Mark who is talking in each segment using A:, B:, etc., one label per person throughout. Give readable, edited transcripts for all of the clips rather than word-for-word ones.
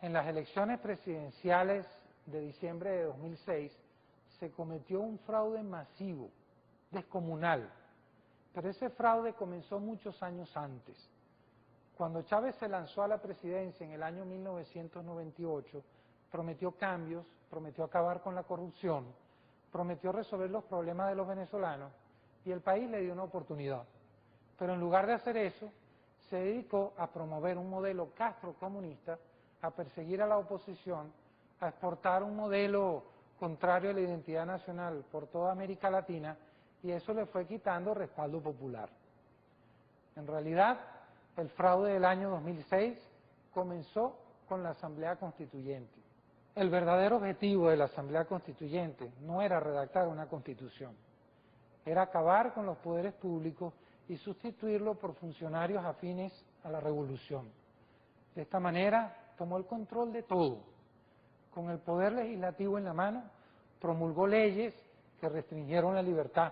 A: En las elecciones presidenciales de diciembre de 2006 se cometió un fraude masivo, descomunal, pero ese fraude comenzó muchos años antes. Cuando Chávez se lanzó a la presidencia en el año 1998, prometió cambios, prometió acabar con la corrupción, prometió resolver los problemas de los venezolanos y el país le dio una oportunidad. Pero en lugar de hacer eso, se dedicó a promover un modelo castrocomunista, a perseguir a la oposición, a exportar un modelo contrario a la identidad nacional por toda América Latina, y eso le fue quitando respaldo popular. En realidad, el fraude del año 2006 comenzó con la Asamblea Constituyente. El verdadero objetivo de la Asamblea Constituyente no era redactar una constitución, era acabar con los poderes públicos y sustituirlo por funcionarios afines a la revolución. De esta manera, tomó el control de todo. Con el poder legislativo en la mano, promulgó leyes que restringieron la libertad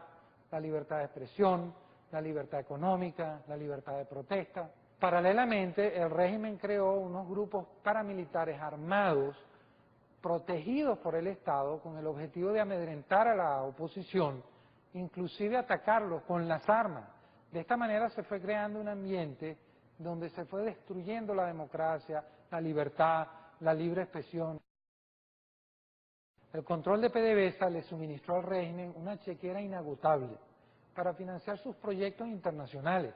A: de expresión, la libertad económica, la libertad de protesta. Paralelamente, el régimen creó unos grupos paramilitares armados, protegidos por el Estado, con el objetivo de amedrentar a la oposición, inclusive atacarlos con las armas. De esta manera se fue creando un ambiente donde se fue destruyendo la democracia, la libertad, la libre expresión. El control de PDVSA le suministró al régimen una chequera inagotable para financiar sus proyectos internacionales,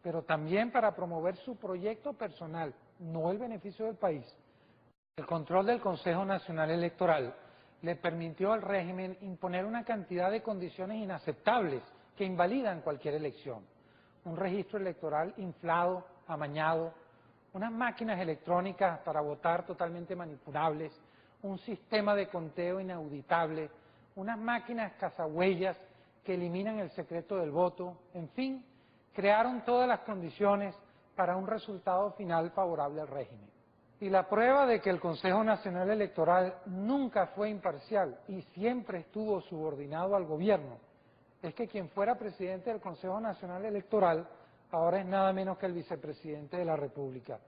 A: pero también para promover su proyecto personal, no el beneficio del país. El control del Consejo Nacional Electoral le permitió al régimen imponer una cantidad de condiciones inaceptables que invalidan cualquier elección. Un registro electoral inflado, amañado, unas máquinas electrónicas para votar totalmente manipulables, un sistema de conteo inauditable, unas máquinas cazahuellas que eliminan el secreto del voto, en fin, crearon todas las condiciones para un resultado final favorable al régimen. Y la prueba de que el Consejo Nacional Electoral nunca fue imparcial y siempre estuvo subordinado al gobierno, es que quien fuera presidente del Consejo Nacional Electoral ahora es nada menos que el vicepresidente de la República.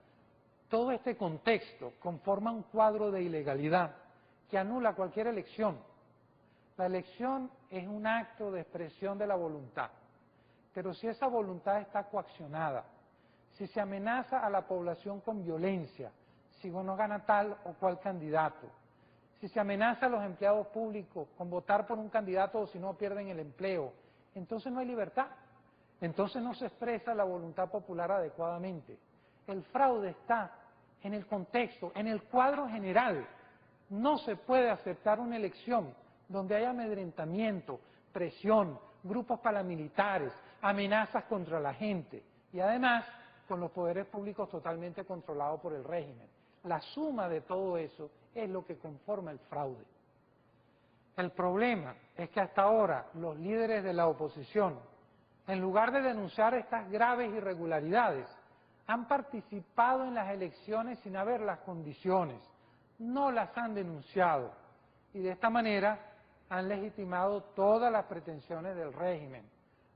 A: Todo este contexto conforma un cuadro de ilegalidad que anula cualquier elección. La elección es un acto de expresión de la voluntad, pero si esa voluntad está coaccionada, si se amenaza a la población con violencia, si no gana tal o cual candidato, si se amenaza a los empleados públicos con votar por un candidato o si no pierden el empleo, entonces no hay libertad, entonces no se expresa la voluntad popular adecuadamente. El fraude está en el contexto, en el cuadro general. No se puede aceptar una elección donde haya amedrentamiento, presión, grupos paramilitares, amenazas contra la gente y además con los poderes públicos totalmente controlados por el régimen. La suma de todo eso es lo que conforma el fraude. El problema es que hasta ahora los líderes de la oposición, en lugar de denunciar estas graves irregularidades, han participado en las elecciones sin haber las condiciones, no las han denunciado y de esta manera han legitimado todas las pretensiones del régimen,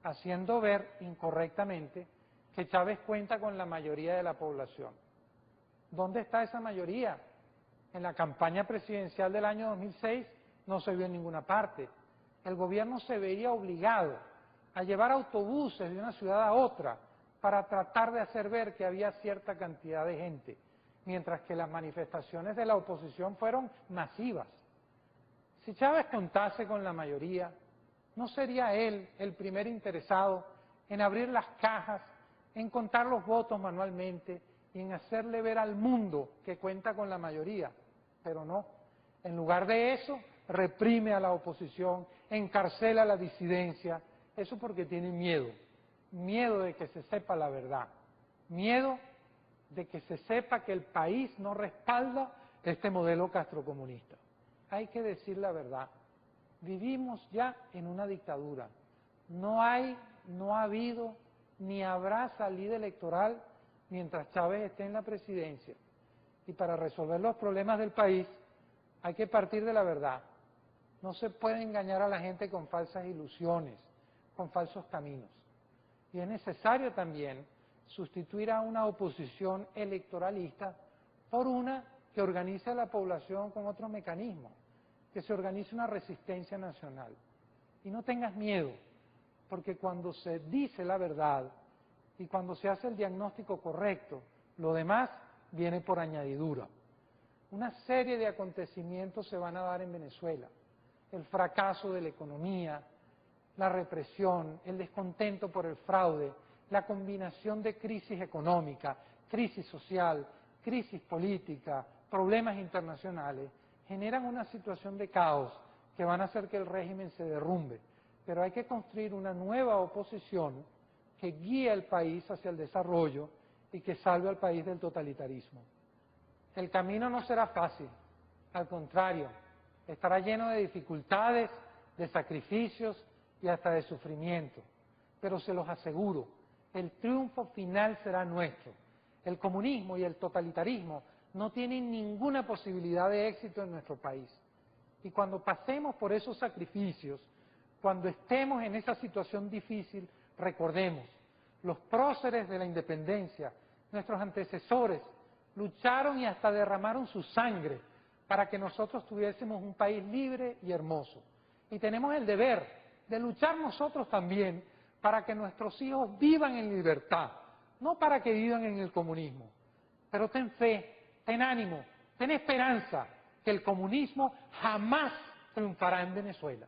A: haciendo ver incorrectamente que Chávez cuenta con la mayoría de la población. ¿Dónde está esa mayoría? En la campaña presidencial del año 2006 no se vio en ninguna parte. El gobierno se veía obligado a llevar autobuses de una ciudad a otra para tratar de hacer ver que había cierta cantidad de gente, mientras que las manifestaciones de la oposición fueron masivas. Si Chávez contase con la mayoría, ¿no sería él el primer interesado en abrir las cajas, en contar los votos manualmente y en hacerle ver al mundo que cuenta con la mayoría? Pero no, en lugar de eso, reprime a la oposición, encarcela a la disidencia, eso porque tiene miedo. Miedo de que se sepa la verdad, miedo de que se sepa que el país no respalda este modelo castrocomunista. Hay que decir la verdad, vivimos ya en una dictadura, no ha habido ni habrá salida electoral mientras Chávez esté en la presidencia y para resolver los problemas del país hay que partir de la verdad, no se puede engañar a la gente con falsas ilusiones, con falsos caminos. Y es necesario también sustituir a una oposición electoralista por una que organice a la población con otros mecanismos, que se organice una resistencia nacional. Y no tengas miedo, porque cuando se dice la verdad y cuando se hace el diagnóstico correcto, lo demás viene por añadidura. Una serie de acontecimientos se van a dar en Venezuela. El fracaso de la economía, la represión, el descontento por el fraude, la combinación de crisis económica, crisis social, crisis política, problemas internacionales, generan una situación de caos que van a hacer que el régimen se derrumbe. Pero hay que construir una nueva oposición que guíe al país hacia el desarrollo y que salve al país del totalitarismo. El camino no será fácil, al contrario, estará lleno de dificultades, de sacrificios y hasta de sufrimiento. Pero se los aseguro, el triunfo final será nuestro. El comunismo y el totalitarismo no tienen ninguna posibilidad de éxito en nuestro país. Y cuando pasemos por esos sacrificios, cuando estemos en esa situación difícil, recordemos, los próceres de la independencia, nuestros antecesores, lucharon y hasta derramaron su sangre para que nosotros tuviésemos un país libre y hermoso. Y tenemos el deber de luchar nosotros también para que nuestros hijos vivan en libertad, no para que vivan en el comunismo. Pero ten fe, ten ánimo, ten esperanza, que el comunismo jamás triunfará en Venezuela.